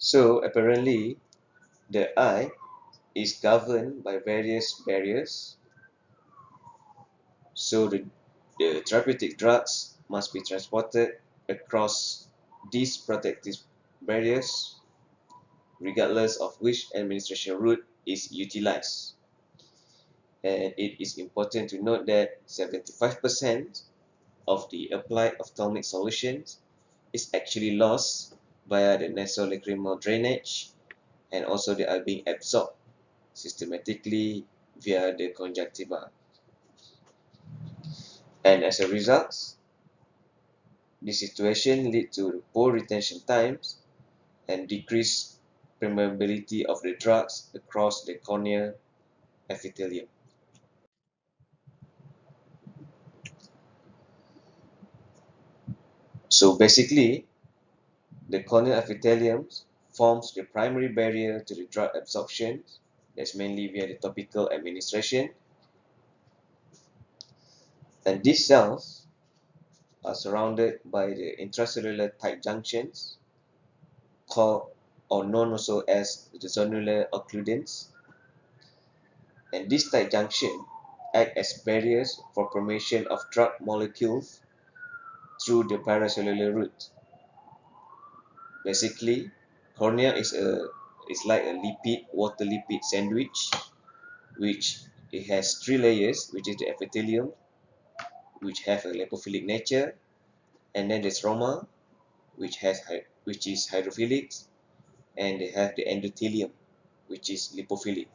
So apparently, the eye is governed by various barriers. So the therapeutic drugs must be transported across these protective barriers, regardless of which administration route is utilized. And it is important to note that 75% of the applied ophthalmic solutions is actually lost via the nasolacrimal drainage, and also they are being absorbed systematically via the conjunctiva. And as a result, this situation leads to poor retention times and decreased permeability of the drugs across the corneal epithelium. So basically, the corneal epithelium forms the primary barrier to the drug absorption. That's mainly via the topical administration. And these cells are surrounded by the intracellular tight junctions, called or known also as the zonular occludens. And these tight junctions act as barriers for formation of drug molecules through the paracellular route. Basically, cornea is like a water lipid sandwich, which it has three layers, which is the epithelium, which have a lipophilic nature, and then the stroma, which is hydrophilic, and they have the endothelium, which is lipophilic.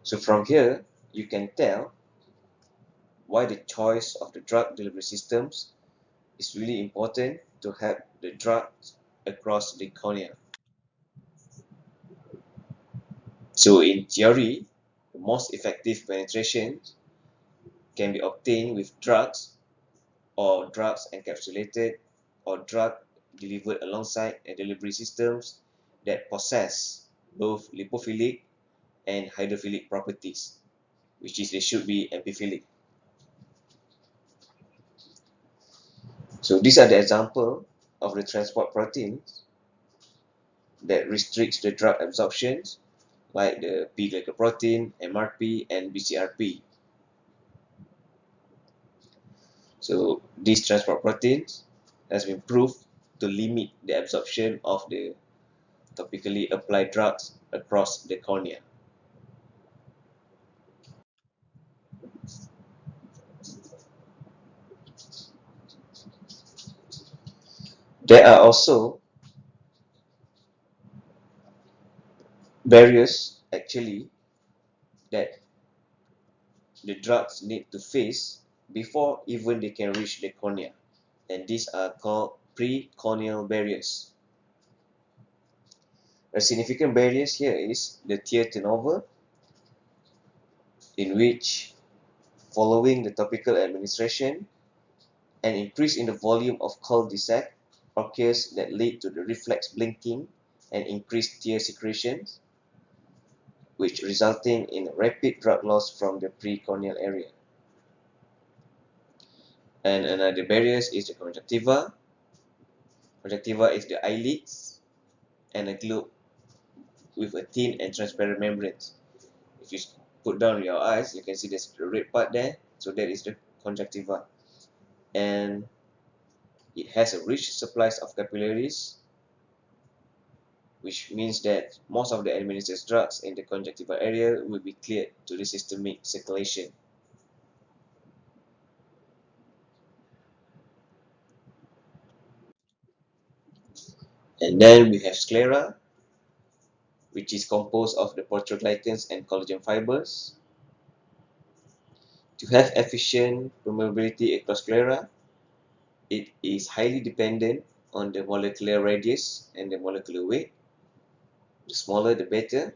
So from here, you can tell why the choice of the drug delivery systems is really important to have the drugs across the cornea. So in theory, the most effective penetration can be obtained with drugs or drugs encapsulated or drug delivered alongside a delivery systems that possess both lipophilic and hydrophilic properties, which is they should be epiphilic. So these are the example of the transport proteins that restricts the drug absorptions, like the P-glycoprotein, MRP, and BCRP. So these transport proteins has been proved to limit the absorption of the topically applied drugs across the cornea. There are also barriers actually that the drugs need to face before even they can reach the cornea, and these are called precorneal barriers. A significant barriers here is the tear turnover, in which, following the topical administration, an increase in the volume of cul-de-sac occurs that lead to the reflex blinking and increased tear secretions, which resulting in rapid drug loss from the precorneal area. And another barrier is the conjunctiva. Conjunctiva is the eyelids and a globe with a thin and transparent membrane. If you put down your eyes, you can see there's the red part there. So that is the conjunctiva. And it has a rich supply of capillaries, which means that most of the administered drugs in the conjunctiva area will be cleared to the systemic circulation. And then we have sclera, which is composed of the proteoglycans and collagen fibers. To have efficient permeability across sclera, it is highly dependent on the molecular radius and the molecular weight. The smaller the better,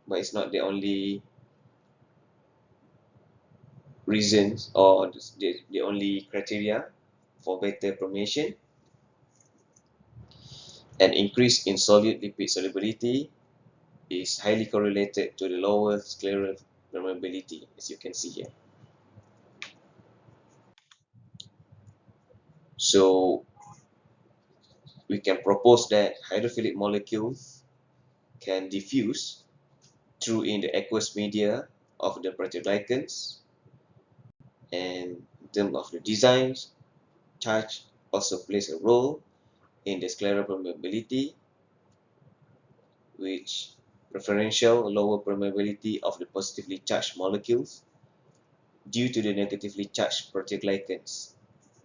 but it's not the only reasons or the only criteria for better permeation. An increase in solute lipid solubility is highly correlated to the lower scleral permeability, as you can see here. So we can propose that hydrophilic molecules can diffuse through in the aqueous media of the proteoglycans, and in terms of the designs, charge also plays a role in the scleral permeability, which preferential lower permeability of the positively charged molecules due to the negatively charged proteoglycans,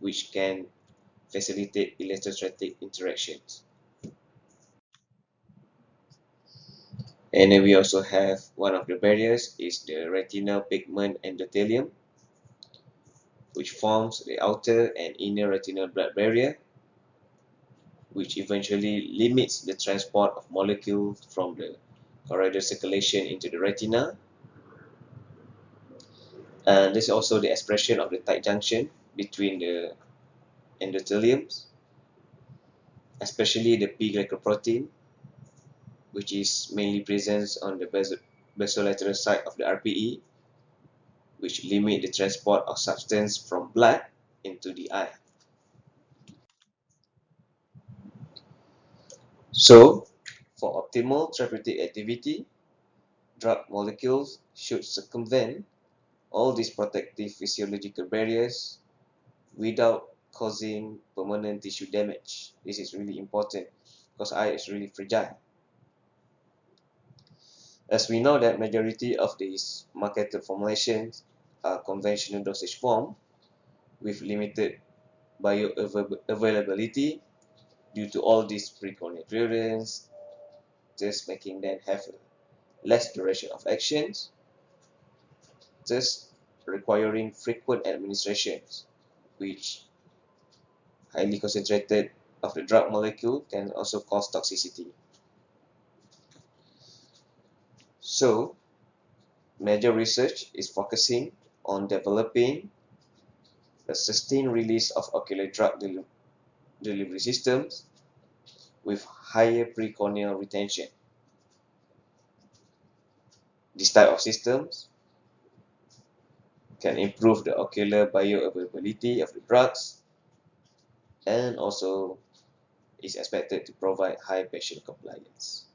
which can facilitate electrostatic interactions. And then we also have one of the barriers is the retinal pigment endothelium, which forms the outer and inner retinal blood barrier, which eventually limits the transport of molecules from the choroidal circulation into the retina. And this is also the expression of the tight junction between the endotheliums, especially the P-glycoprotein, which is mainly present on the basolateral side of the RPE, which limit the transport of substance from blood into the eye. So, for optimal therapeutic activity, drug molecules should circumvent all these protective physiological barriers without causing permanent tissue damage. This is really important because eye is really fragile. As we know that majority of these marketed formulations are conventional dosage form with limited bioavailability due to all these precorneal clearance, just making them have less duration of actions, thus requiring frequent administrations, which highly concentrated of the drug molecule can also cause toxicity. So, major research is focusing on developing a sustained release of ocular drug delivery systems with higher precorneal retention. This type of systems can improve the ocular bioavailability of the drugs and also is expected to provide high patient compliance.